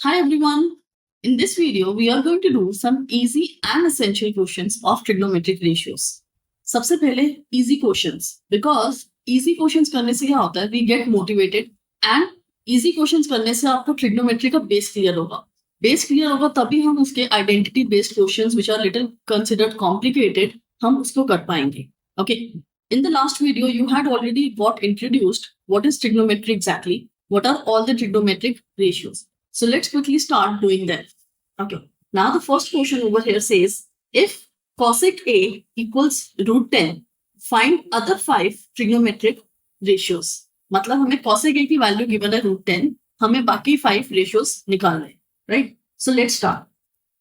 Hi everyone. In this video, we are going to do some easy and essential questions of trigonometric ratios. सबसे पहले easy questions because easy questions करने से क्या होता है we get motivated and easy questions करने से आपको trigonometry का base clear होगा. Base clear होगा तभी हम उसके identity based questions which are little considered complicated हम उसको कर पाएंगे. Okay. In the last video, you had already got introduced what is trigonometry exactly, what are all the trigonometric ratios. So let's quickly start doing that. Okay. Now the first question over here says, if cosec A equals root 10, find other 5 trigonometric ratios. मतलब हमें cosec A की value given है root 10, हमें बाकी 5 ratios निकालने हैं, right? So let's start.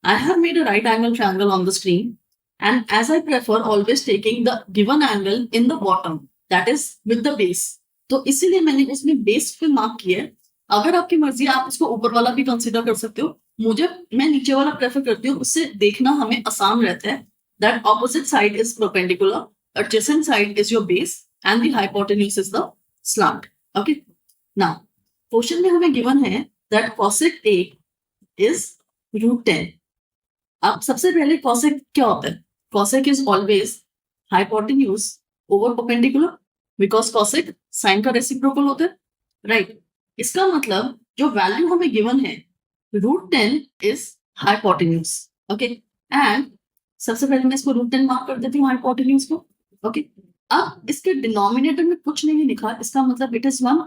I have made a right angle triangle on the screen, and as I prefer always taking the given angle in the bottom, that is with the base. तो इसीलिए मैंने उसमें base पे mark किया है. अगर आपकी मर्जी आप उसको ऊपर वाला भी कंसीडर कर सकते हो. मैं नीचे वाला प्रेफर करती हूँ, उससे देखना हमें आसान रहता है. That opposite side is perpendicular, adjacent side is your base and the hypotenuse is the slant. Okay. Now question में हमें गिवन है that cosec A is root 10. अब सबसे पहले cosec क्या होता है? cosec is always hypotenuse over perpendicular because cosec sine का रेसिप्रोकल होता है, राइट? इसका मतलब जो वैल्यू हमें गिवन है root 10 is hypotenuse. Okay. And सबसे पहले मैं इसको रूट 10 मार्क कर देती हूँ हाइपोटेन्यूज को. ओके. अब इसके डिनोमिनेटर में कुछ नहीं लिखा, इसका मतलब it is 1.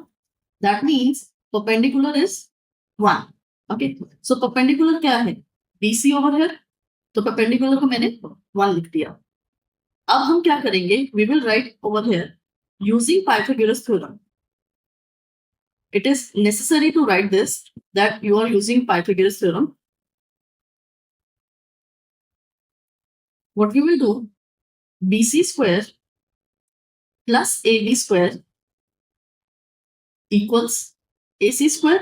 That means perpendicular is 1. Okay. So perpendicular क्या है? BC over here. तो परपेंडिकुलर को मैंने 1 लिख दिया. अब हम क्या करेंगे? We will write over here using Pythagoras theorem. It is necessary to write this that you are using Pythagoras theorem. What we will do, BC square plus AB square equals AC square,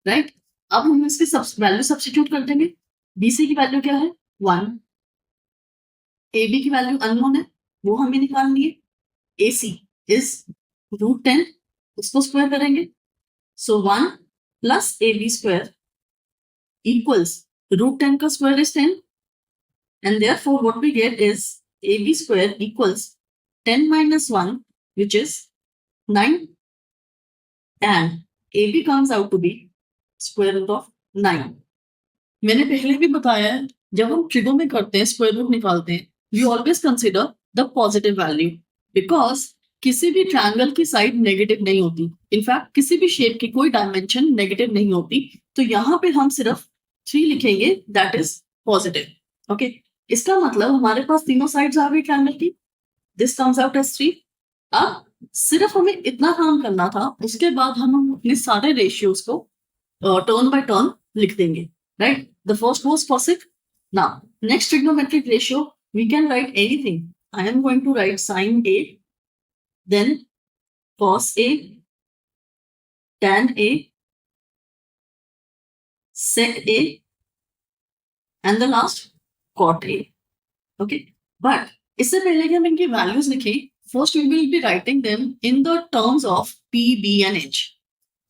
right? अब हम इसकी value substitute कर देंगे. BC की value क्या है? 1. AB की value unknown है, वो हमें निकालनी है. AC is रूट 10, उसको स्क्वायर करेंगे. So 1 plus AB square equals root 10 का square is 10 and therefore what we get is AB square equals 10 minus 1 which is 9 and AB comes out to be square root of 9. मैंने पहले भी बताया है जब हम ट्रिगो में करते हैं स्क्वायर रूट निकालते हैं we always consider the positive value because किसी भी ट्रायंगल की साइड नेगेटिव नहीं होती. इनफैक्ट किसी भी शेप की कोई डायमेंशन नेगेटिव नहीं होती. तो यहाँ पे हम सिर्फ 3 लिखेंगे, दैट इज पॉजिटिव. ओके. इसका मतलब हमारे पास तीनों साइड्स आ गई ट्रायंगल की. This comes out as 3. अब सिर्फ हमें इतना काम करना था, उसके बाद हम अपने सारे रेशियोज को टर्न बाय टर्न लिख देंगे, right? The first was cosec. Now next trigonometric ratio we can write anything. I am going to write sin A, then cos A, tan A, sec A, and the last cot A. Okay, but इससे पहले कि हम इनकी values लिखें, first we will be writing them in the terms of P, B and H.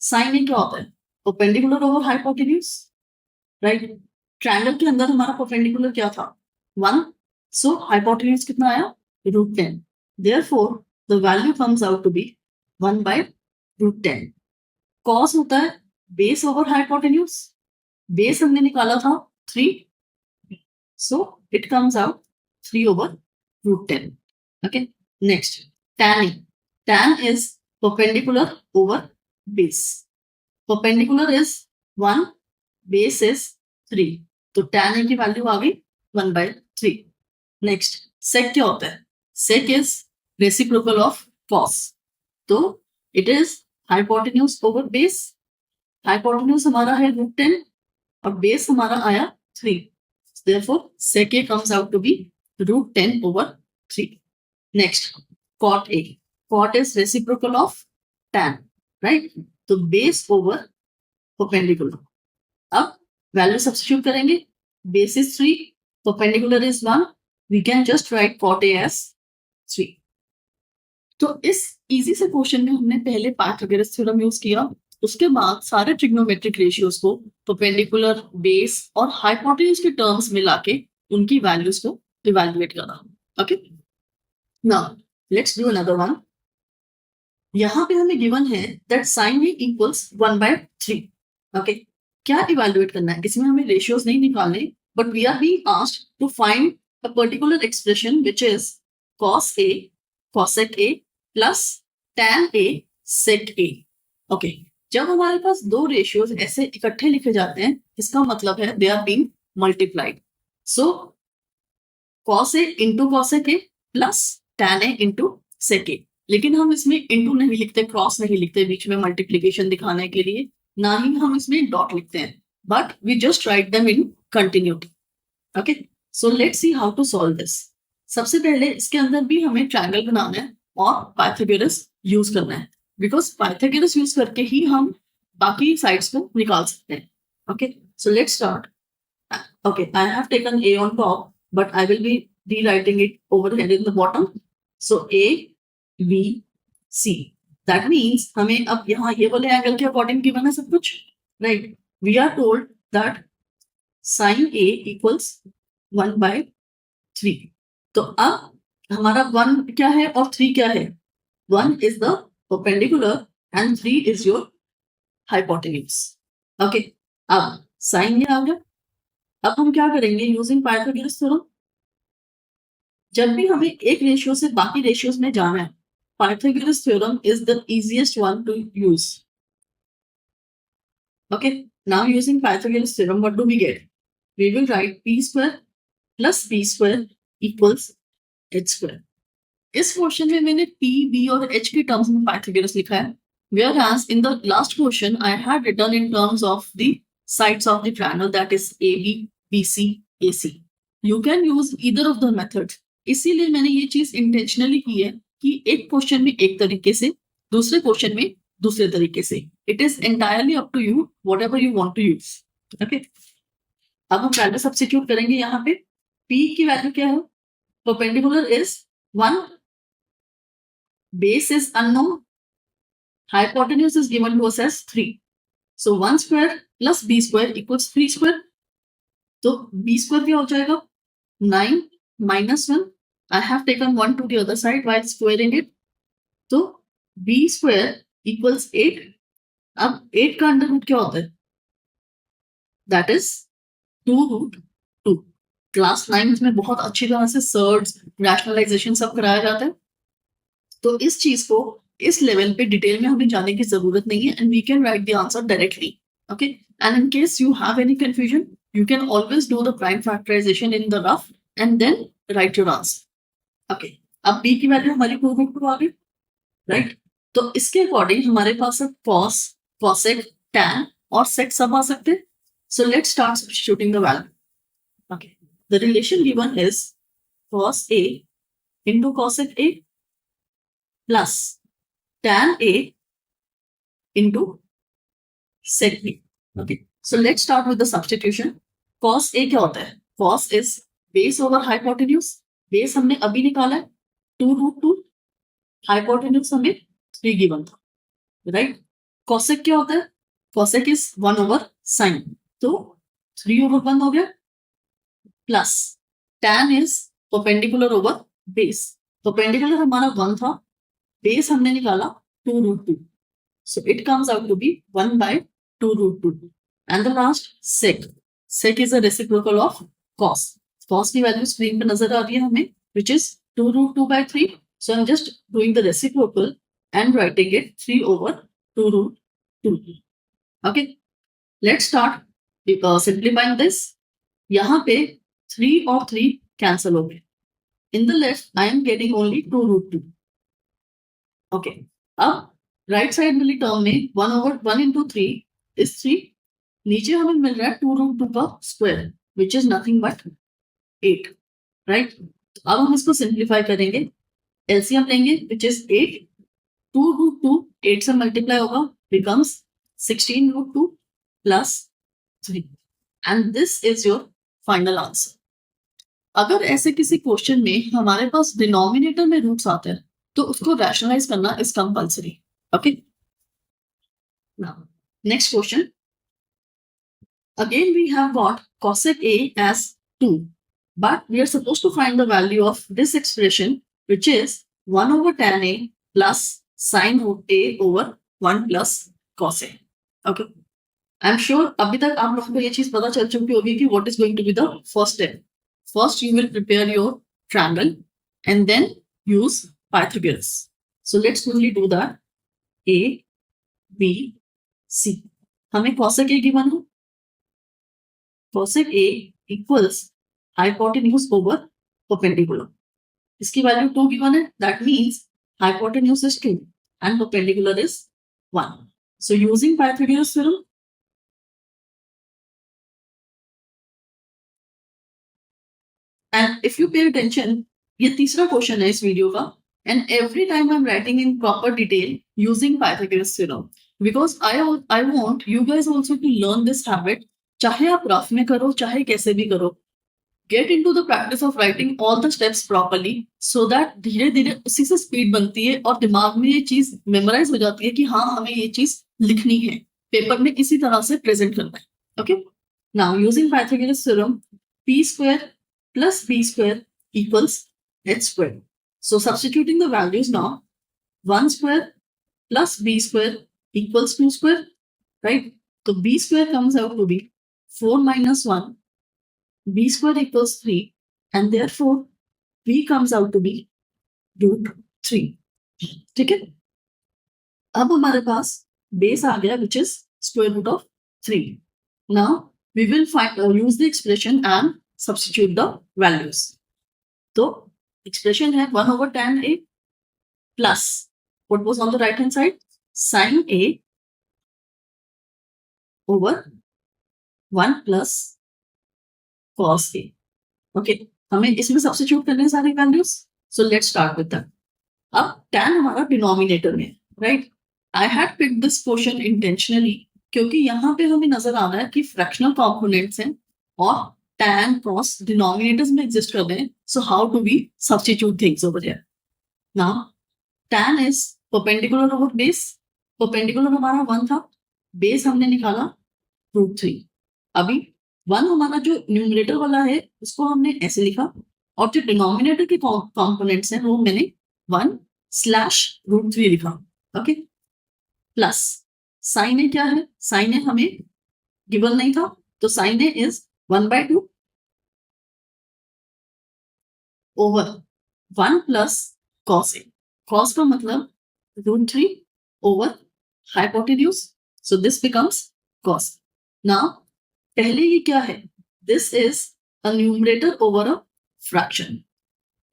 Sine A क्या होता है? Perpendicular over hypotenuse, right? Triangle के अंदर हमारा परपेंडिकुलर क्या था? 1. सो हाइपोटेन्यूज कितना आया? Root 10. Therefore the value comes out to be 1 by root 10. Cos होता है base over hypotenuse. Base हमने निकाला था 3. So it comes out 3 over root 10. Okay. Next, tan A. Tan is perpendicular over base. Perpendicular is 1, base is 3. तो tan A की value आ गई 1 by 3. Next, sec क्या होता है? Sec is reciprocal of cos. तो it is hypotenuse over base. Hypotenuse हमारा है root 10 और बेस हमारा आया 3. Therefore sec A comes out to be root 10 over 3. Next, cot A. Cot is reciprocal of tan, right? तो base over perpendicular. अब value substitute करेंगे. Base is 3, perpendicular is 1. We can just write cot A as 3. तो इस easy से question में हमने पहले Pythagoras theorem use किया उसके बाद सारे ट्रिग्नोमेट्रिक रेशियोज को परपेंडिकुलर, बेस और हाइपोटेन्यूज के टर्म्स मिला के उनकी वैल्यूज को इवैल्यूएट करना. Okay, now let's do another one. यहाँ पे हमें गिवन है that sine A equals 1/3. Okay, क्या इवैल्यूएट करना है? इसमें हमें रेशियोज नहीं निकालने, but we are being asked to find a particular expression which is cos a cosec a plus tan a sec a. Okay, जब हमारे पास दो रेशियोज ऐसे इकट्ठे लिखे जाते हैं, इसका मतलब है they are being multiplied. So cos a into cosec a plus tan a into sec a. लेकिन हम इसमें इंटू नहीं लिखते, क्रॉस नहीं लिखते बीच में मल्टीप्लीकेशन दिखाने के लिए, ना ही हम इसमें डॉट लिखते हैं, but we just write them in continuity. Okay, so let's see how to solve this. सबसे पहले इसके अंदर भी हमें ट्रायंगल बनाना है और पाइथागोरस यूज करना है, बिकॉज पाइथागोरस यूज करके ही हम बाकी साइड्स को निकाल सकते हैं. Okay, so let's start. Okay, I have taken a on top, but I will be rewriting it over here in the bottom. So a b c. That means हमें अब यहाँ ये वाले एंगल के अकॉर्डिंग गिवन है सब कुछ, right? We are told that sin a equals 1/3. तो अब हमारा 1 क्या है और 3 क्या है? 1 is the perpendicular and 3 is your hypotenuse. Okay, अब sin ये आ गया. अब हम क्या करेंगे यूजिंग पाइथागोरस थ्योरम? जब भी हमें एक रेशियो से बाकी रेशियोज में जाना है, Pythagoras theorem is the easiest one to use. Okay, now using Pythagoras theorem what do we get? We will write p square plus b square equals h square. इस क्वेश्चन में मैंने p, b और h के terms में Pythagoras लिखा है, whereas in the last question I had written in terms of the sides of the triangle, that is AB, BC, AC. You can use either of the methods. इसीलिए मैंने ये चीज intentionally की है कि एक क्वेश्चन में एक तरीके से, दूसरे क्वेश्चन में दूसरे तरीके से. It is entirely up to you, whatever you want to use. Okay, अब हम वैल्यू सब्स्टिट्यूट करेंगे. यहाँ पे P की वैल्यू क्या है? Perpendicular is 1, base is unknown, hypotenuse is given to us as 3. So 1 square plus b square equals 3 square. तो b square क्या हो जाएगा? 9 minus 1. I have taken 1 to the other side while squaring it. तो b square equals 8. अब 8 का under root क्या होता है? That is 2√2. क्लास 9 में बहुत अच्छी तरह से सर्ड्स, रैशनलाइजेशन सब कराया जाता है. तो इस चीज को इस लेवल पे डिटेल में हमें जाने की जरूरत नहीं है, and we can write the answer directly. Okay, and in case you have any confusion, you can always do the prime factorization in the rough and then write your answer. Okay, अब b की value हमारी 2√2 आ गई, right? तो इसके according हमारे पास अब cos, cosec, tan और sec सब आ सकते हैं. सो let's start substituting the value. Okay, the relation given is cos a into cosec a plus tan a into sec b. Okay, so let's start with the substitution. Cos a क्या होता है? Cos is base over hypotenuse. Base हमने अभी निकाला है 2√2. Hypotenuse हमें 3 given था, right? Cosec क्या होता है? Cosec is 1 over sin. तो 3 over 1 हो गया. Plus tan is perpendicular over base. Perpendicular हमारा 1 था, base हमने निकाला 2√2. So it comes out to be 1/2√2. And the last sec. Sec is a reciprocal of cos. Cos की वैल्यू स्क्रीन पे नजर आ रही है हमें, which is 2√2/3. So I'm just doing the reciprocal and writing it 3 over 2√2. Okay, let's start simplifying this. यहाँ पे 3 और 3 cancel हो गए. In the left, I am getting only 2√2. Okay, अब राइट साइड वाली टर्म में 1 over 1 into 3 is 3. नीचे हमें मिल रहा है 2√2 का square, which is nothing but 8, right? अब हम इसको सिंप्लीफाई करेंगे, एलसीएम लेंगे, which is 8. 2√2 8 से मल्टीप्लाई होगा, becomes 16√2 plus 3. And this is your final answer. अगर ऐसे किसी क्वेश्चन में हमारे पास डिनोमिनेटर में रूट्स आते हैं, तो उसको रैशनलाइज करना is compulsory. Okay, now Next question. Again, we have got cosec A as 2, but we are supposed to find the value of this expression, which is 1 over tan A plus sin A over 1 plus cos A. Okay. I'm sure अभी तक आप लोगों को ये चीज पता चल चुकी होगी कि what is going to be the first step. First, you will prepare your triangle and then use Pythagoras. So let's quickly do that. A, B, C. हमें cosec A given है. Cosec A equals hypotenuse over perpendicular. इसकी value 2 given है. That means hypotenuse is 2 and perpendicular is 1. So using Pythagoras theorem, and if you pay attention, ये तीसरा question है इस video का, and every time I'm writing in proper detail using Pythagoras theorem because I want you guys also to learn this habit. चाहे आप rough में करो चाहे कैसे भी करो, get into the practice of writing all the steps properly so that धीरे धीरे उसी से स्पीड बनती है और दिमाग में ये चीज मेमोराइज हो जाती है कि हाँ हमें ये चीज लिखनी है, पेपर में इसी तरह से प्रेजेंट करना है. Okay, now using Pythagoras theorem, p square plus b square equals h square. So substituting the values now, 1 square plus b square equals 2 square, right? So b square comes out to be 4 minus 1, b square equals 3, and therefore b comes out to be root 3. ठीक है, अब हमारे पास base आ गया which is square root of 3. Now we will use the expression and substitute the values. तो expression है 1 over tan A plus what was on the right hand side, sin A over 1 plus cos A. Okay, हमें इसमें substitute करने हैं सारी values. So let's start with that. अब tan हमारा denominator में है, right? I had picked this portion intentionally क्योंकि यहाँ पे हमें नजर आ रहा है कि fractional components हैं और tan cos denominators में exist कर रहे हैं. So how do we substitute things over here? Now tan is perpendicular over base. Perpendicular हमारा 1 था, base हमने निकाला √3. अभी 1 हमारा जो न्यूमरेटर वाला है उसको हमने ऐसे लिखा और जो डिनोमिनेटर के कंपोनेंट्स हैं वो मैंने 1/√3 लिखा. ओके, प्लस साइन ए क्या है, साइन ए हमें गिवन नहीं था तो sine A is 1/2 over 1 plus cos A. Cos का मतलब √3 over hypotenuse, so this becomes cos. Now पहले ये क्या है, this is a numerator over a fraction.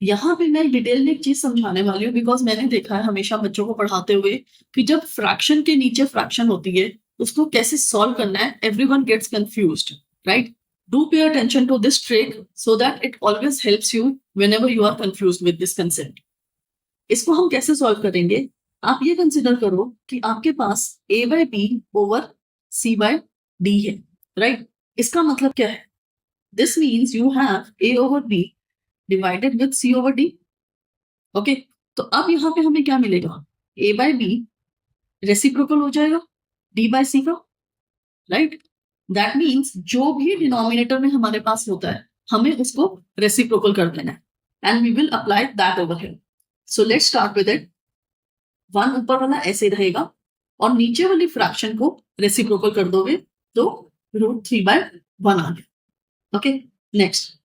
यहाँ पे मैं डिटेल में एक चीज समझाने वाली हूँ बिकॉज मैंने देखा है हमेशा बच्चों को पढ़ाते हुए कि जब फ्रैक्शन के नीचे फ्रैक्शन होती है उसको कैसे सॉल्व करना है, everyone gets confused, right? Do pay attention to this trick so that it always helps you whenever you are confused with this concept. इसको हम कैसे सॉल्व करेंगे, आप ये कंसिडर करो कि आपके पास a/b ओवर c/d है, राइट? इसका मतलब क्या है, this means you have a over b divided with c over d. Okay, तो अब यहाँ पे हमें क्या मिलेगा, a/b रेसिप्रोकल हो जाएगा d/c का, राइट? दैट मीन्स जो भी डिनोमिनेटर में हमारे पास होता है हमें उसको रेसिप्रोकल कर देना है and we will apply that over here. So let's start with it. 1 ऊपर वाला ऐसे रहेगा और नीचे वाली फ्रैक्शन को रेसिप्रोकल कर दोगे तो √3/1 आ गया. Okay, next.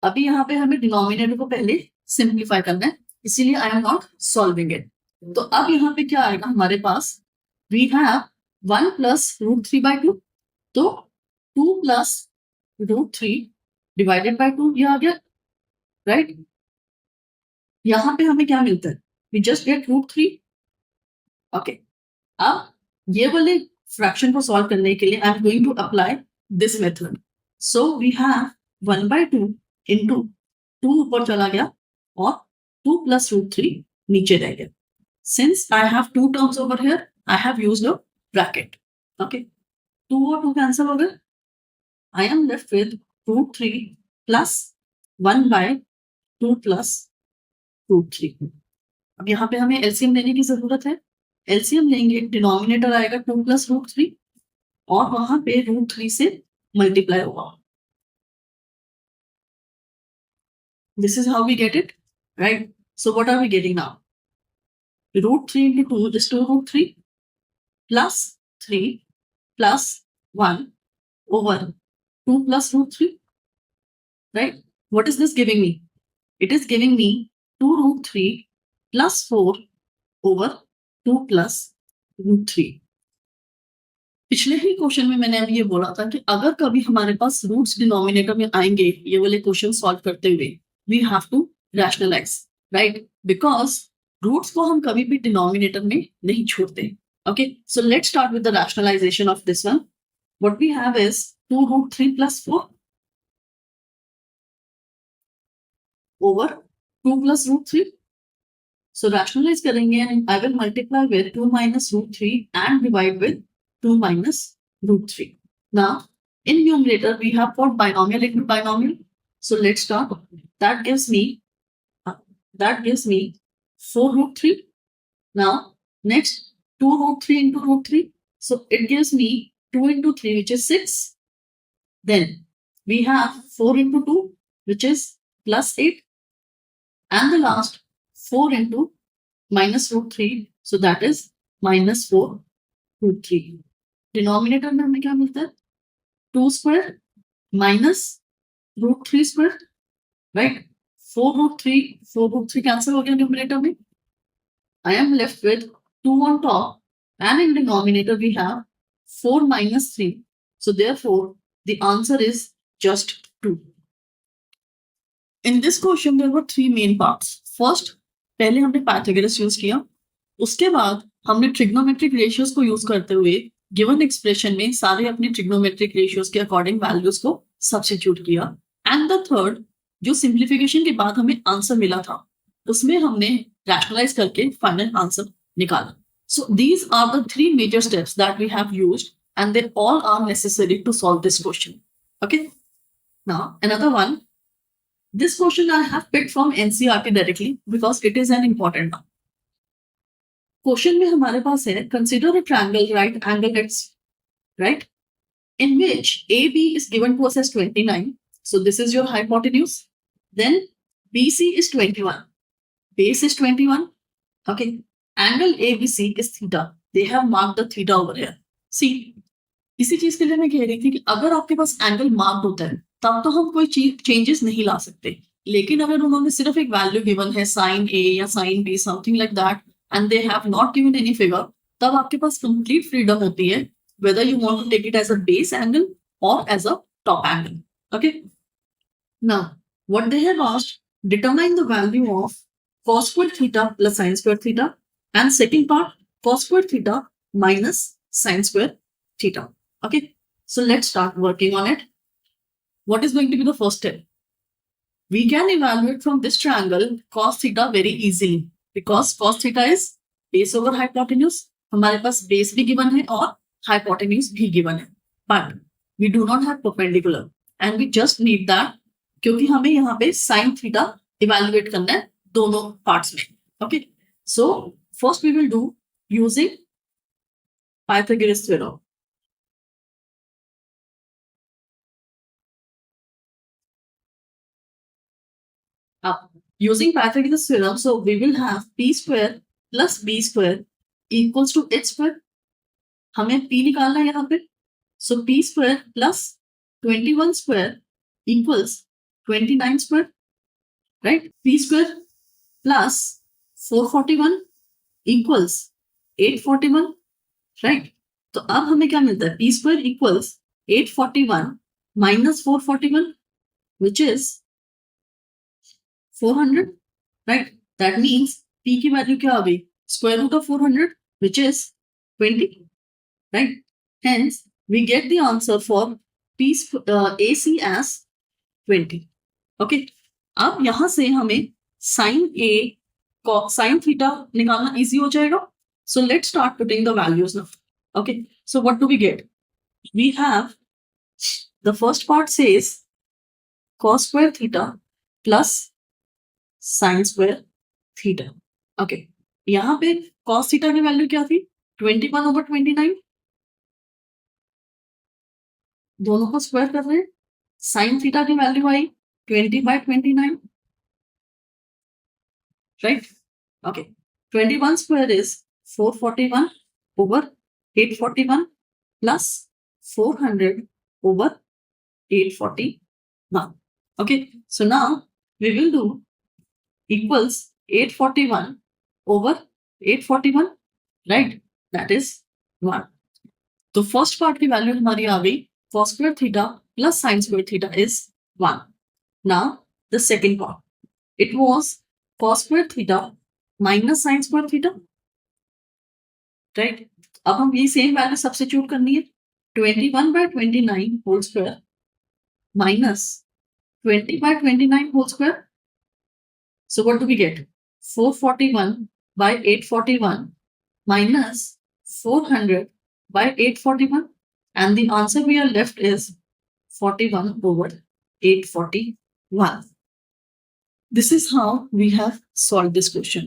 अभी यहाँ पे हमें डिनोमिनेटर को पहले सिंप्लीफाई करना है, इसीलिए I am not solving it. तो अब यहाँ पे क्या आएगा हमारे पास, वी हैव 1 प्लस √3/2, तो 2 प्लस √3 डिवाइडेड बाय 2 ये आ गया, राइट? यहाँ पे हमें क्या मिलता है, वी जस्ट गेट √3. ओके, अब ये वाले फ्रैक्शन को सॉल्व करने के लिए I am going to apply this method. So we have 1/2 into 2 ऊपर चला गया और 2 प्लस √3 नीचे रह गया. Since I have 2 terms over here I have used a bracket. Okay, 2 और 2 कैंसिल हो गए. आई am left with √3 plus 1/2 plus √3. अब यहाँ पे हमें एलसीएम लेने की जरूरत है. एलसीएम लेंगे, डिनोमिनेटर आएगा 2 प्लस √3 और वहां पे √3 से मल्टीप्लाई होगा. This is how we get it, right? So what are we getting now? √3 into 2 is 2√3 plus 3 plus 1 over 2 plus √3, right? What is this giving me? It is giving me 2√3 plus 4 over 2 plus √3. पिछले ही question में मैंने अभी ये बोला था कि अगर कभी हमारे पास रूट्स डिनोमिनेटर में आएंगे ये वाले क्वेश्चन सॉल्व करते हुए, we have to rationalize, right? Because roots को हम कभी भी डिनोमिनेटर में नहीं छोड़ते. Okay, so let's start with the rationalization of this one. What we have is 2√3 plus 4 over 2 plus √3. So rationalize करेंगे and I will multiply with 2 minus √3 and divide with 2 minus √3. Now, in numerator, we have got binomial into binomial. So let's start. That gives me 4√3. Now, next 2√3 into √3. So it gives me 2 into 3, which is 6. Then we have 4 into 2, which is plus 8. And the last 4 into minus √3. So that is minus 4√3. Denominator में हमें क्या मिलता है? 2 square minus √3 square, right? 4√3 cancel हो गया numerator में. I am left with 2 on top and in denominator we have 4 minus 3. So therefore the answer is just 2. In this question there were 3 main parts. First, पहले हमने Pythagoras use किया. उसके बाद हमने trigonometric ratios को use करते हुए given expression में सारे अपने ट्रिग्नोमेट्रिक रेशियोज के अकॉर्डिंग वैल्यूज को सब्स्टिट्यूट किया. एंड द थर्ड, जो सिंप्लीफिकेशन के बाद हमें आंसर मिला था उसमें हमने रैशनलाइज करके फाइनल आंसर निकाला. So these are the 3 major steps that we have used and they all are necessary to solve this question. Okay, now another one. This question I have picked from NCERT directly because it is an important one. Question में हमारे पास है consider a triangle right angled at right in which AB is given to us as 29. So this is your hypotenuse. Then BC is 21. Base is 21. Okay. Angle ABC is theta. They have marked the theta over here. See, इसी चीज के लिए मैं कह रही थी कि अगर आपके पास एंगल मार्क्ड होता है तब तो हम कोई चेंजेस नहीं ला सकते. लेकिन अगर उन्होंने सिर्फ एक वैल्यू गिवन है साइन ए या sine B something like that and they have not given any figure, तब आपके पास कंप्लीट फ्रीडम होती है whether you want to take it as a base angle or as a top angle. Okay. Now, what they have asked, determine the value of cos squared theta plus sin squared theta, and second part cos squared theta minus sin squared theta. Okay. So let's start working on it. What is going to be the first step? We can evaluate from this triangle cos theta very easily because cos theta is base over hypotenuse. हमारे पास base भी given है और hypotenuse भी given है. But we do not have perpendicular and we just need that क्योंकि हमें यहाँ पे sin theta evaluate करना है दोनों parts में. Okay. So first we will do using Pythagoras theorem. Using Pythagoras theorem, so we will have p square plus b square equals to h square. हमें p निकालना है यहाँ पे. So p square plus 21 square equals 29 square, right? p square plus 441 equals 841, right? तो अब हमें क्या मिलता है? p square equals 841 minus 441, which is 400, right? That means p की वैल्यू क्या आ गई? Square root of 400, which is 20, right? Hence, we get the answer for AC as 20. Okay. अब यहां से हमें sin A sin theta निकालना easy हो जाएगा. So let's start putting the values now. Okay. So what do we get? We have the first part says cos square theta plus sin square theta. Okay. यहाँ पे cos theta की value क्या थी? 21 over 29. दोनों को square कर रहे हैं, साइन थीटा की value I 20/29, right? Okay, 21 square is 441 over 841 plus 400 over 841. Okay, so now we will do equals 841 over 841, right? That is 1. तो फर्स्ट पार्ट की वैल्यू हमारी आ गई cos square theta plus sin square theta is 1. Now the second part, it was cos square theta minus sin square theta, right? अब हम ये same value substitute करनी है, 21/29 whole square minus 20/29 whole square. So what do we get? 441/841 minus 400/841, and the answer we are left is 41 over 841. This is how we have solved this question.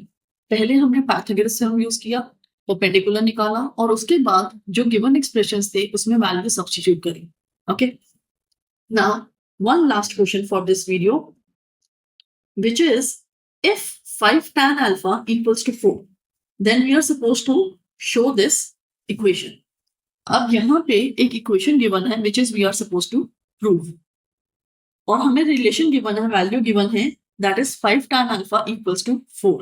पहले हमने Pythagoras theorem use किया, perpendicular निकाला और उसके बाद जो given expressions थे उसमें वैल्यू सब्स्टिट्यूट करी. Okay. Now one last question for this video, which is if 5 tan alpha equals to 4, then we are supposed to show this equation. अब यहाँ पे एक इक्वेशन गिवन है which is we are supposed to prove, और हमें relation given है, value given है, that is 5 tan alpha equals to 4.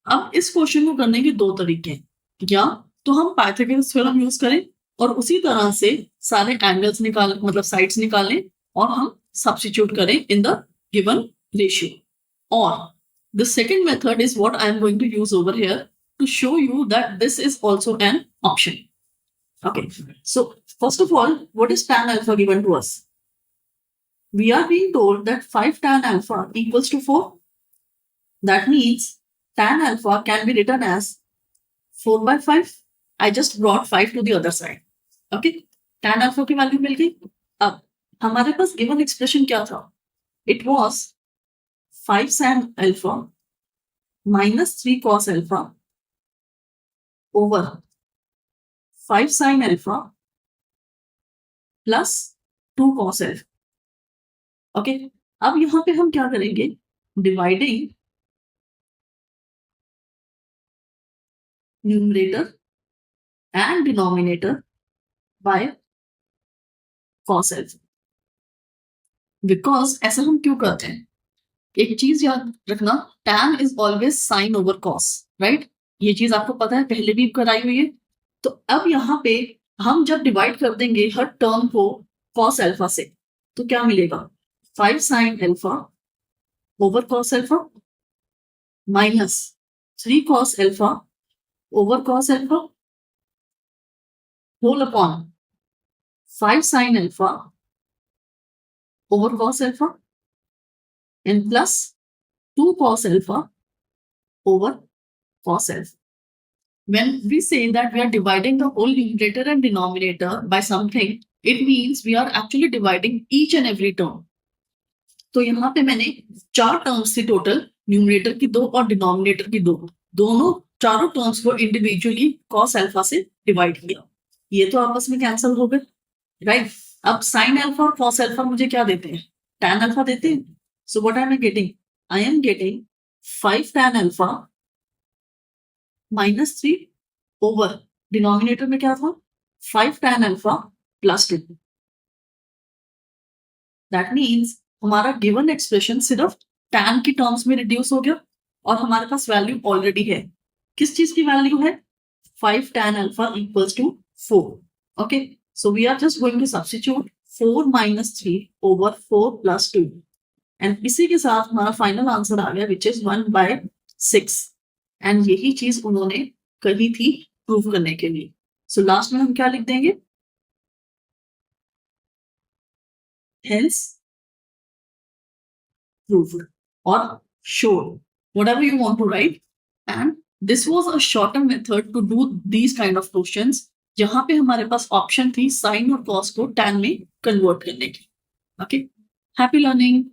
अब इस क्वेश्चन को करने के दो तरीके हैं, या तो हम पाइथागोरस थ्योरम यूज करें और उसी तरह से सारे एंगल्स निकाल मतलब साइड्स निकालें और हम substitute करें in the given ratio. Or the second method is what I am going to use over here to show you that this is also an option. Okay, so first of all, what is tan alpha given to us? We are being told that 5 tan alpha equals to 4. That means tan alpha can be written as 4/5. I just brought 5 to the other side. Okay, tan alpha की value मिल गई. अब हमारे पास given expression क्या था? It was 5 sin alpha minus 3 cos alpha over 5 sin alpha plus 2 cos alpha. Okay, अब यहां पे हम क्या करेंगे? Dividing numerator and denominator by cos alpha. Because ऐसा हम क्यों करते हैं? एक चीज याद रखना, tan is always sine over cos, right? ये चीज आपको पता है, पहले भी कराई हुई है. तो अब यहाँ पे हम जब डिवाइड कर देंगे हर टर्म को cos alpha से, तो क्या मिलेगा? 5 sin alpha over cos alpha minus 3 cos alpha over cos alpha whole upon 5 sin alpha over cos alpha and plus 2 cos alpha over cos alpha. When we say that we are dividing the whole numerator and denominator by something, it means we are actually dividing each and every term. तो यहाँ पे मैंने 4 terms थी total, numerator की 2 और denominator की 2, दोनों चारों टर्म्स को इंडिविजुअली cos alpha से डिवाइड किया. ये तो आपस में कैंसिल हो गए, राइट? अब sin alpha और cos alpha मुझे क्या देते हैं? tan alpha देते हैं. So what am I getting? I am getting 5 tan alpha minus 3 over denominator में क्या था? 5 tan alpha plus 2. That means हमारा गिवन एक्सप्रेशन सिर्फ tan की टर्म्स में रिड्यूस हो गया और हमारे पास वैल्यू ऑलरेडी है. किस चीज की वैल्यू है? 5 tan alpha equals to 4. Okay, so we are just going to substitute 4 minus 3 over 4 plus 2. And इसी के साथ हमारा फाइनल आंसर आ गया which is 1/6. And यही चीज उन्होंने कही थी प्रूव करने के लिए. So लास्ट में हम क्या लिख देंगे? Hence proved or showed, whatever you want to write. And this was a shorter method to do these kind of questions, जहां पे हमारे पास ऑप्शन थी साइन और कॉस को tan में कन्वर्ट करने की. Okay, happy learning.